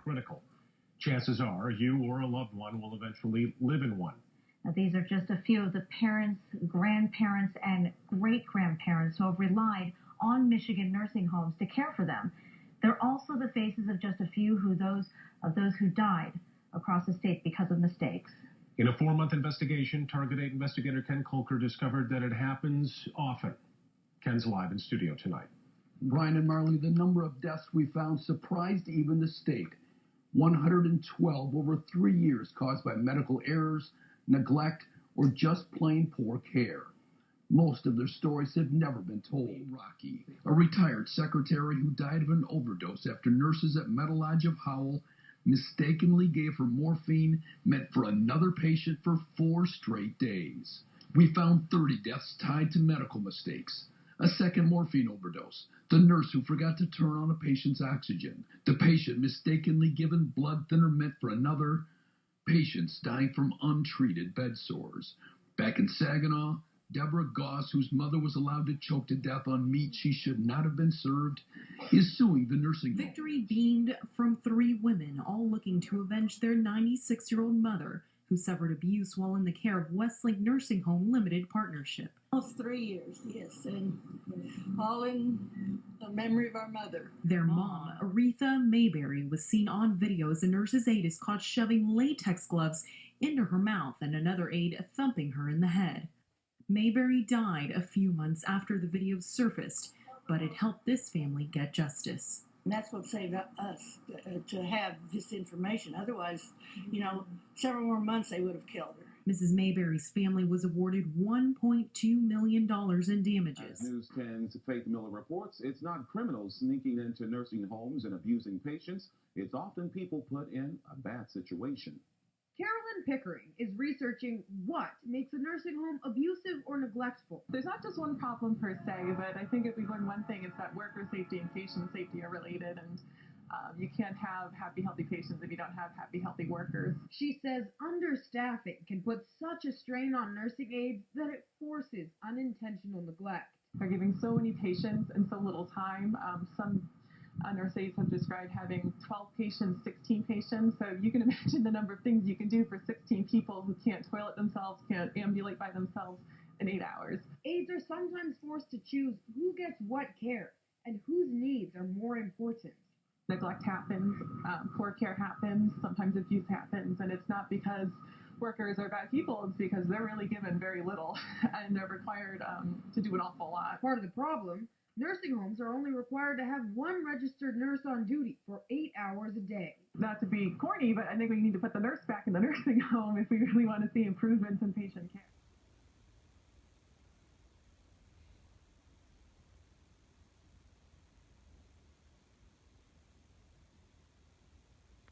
critical. Chances are you or a loved one will eventually live in one. Now, these are just a few of the parents, grandparents, and great-grandparents who have relied on Michigan nursing homes to care for them. They're also the faces of just a few of those who died across the state because of mistakes. In a 4-month investigation, Target 8 investigator Ken Kolker discovered that it happens often. Ken's live in studio tonight. Brian and Marley, the number of deaths we found surprised even the state. 112 over 3 years caused by medical errors, neglect, or just plain poor care. Most of their stories have never been told. Rocky, a retired secretary who died of an overdose after nurses at Metal Lodge of Howell mistakenly gave her morphine meant for another patient for 4 straight days. We found 30 deaths tied to medical mistakes. A second morphine overdose, the nurse who forgot to turn on a patient's oxygen, the patient mistakenly given blood thinner meant for another, patients dying from untreated bed sores. Back in Saginaw, Deborah Goss, whose mother was allowed to choke to death on meat she should not have been served, is suing the nursing home. Victory beamed from 3 women, all looking to avenge their 96-year-old mother, who suffered abuse while in the care of Westlake Nursing Home Limited Partnership. Almost 3 years, yes, and all in the memory of our mother. Their mom, Aretha Mayberry, was seen on video as a nurse's aide is caught shoving latex gloves into her mouth and another aide thumping her in the head. Mayberry died a few months after the video surfaced, but it helped this family get justice. And that's what saved us, to have this information. Otherwise, several more months they would have killed her. Mrs. Mayberry's family was awarded $1.2 million in damages. News 10's Faith Miller reports it's not criminals sneaking into nursing homes and abusing patients. It's often people put in a bad situation. Carolyn Pickering is researching what makes a nursing home abusive or neglectful. There's not just one problem per se, but I think if we learn one thing, it's that worker safety and patient safety are related, and you can't have happy, healthy patients if you don't have happy, healthy workers. She says understaffing can put such a strain on nursing aides that it forces unintentional neglect. They're giving so many patients in so little time. Some nurse aides have described having 12 patients, 16 patients, so you can imagine the number of things you can do for 16 people who can't toilet themselves, can't ambulate by themselves in 8 hours. Aides are sometimes forced to choose who gets what care and whose needs are more important. Neglect happens, poor care happens, sometimes abuse happens, and it's not because workers are bad people, it's because they're really given very little and they're required to do an awful lot. Part of the problem, nursing homes are only required to have one registered nurse on duty for 8 hours a day. Not to be corny, but I think we need to put the nurse back in the nursing home if we really want to see improvements in patient care.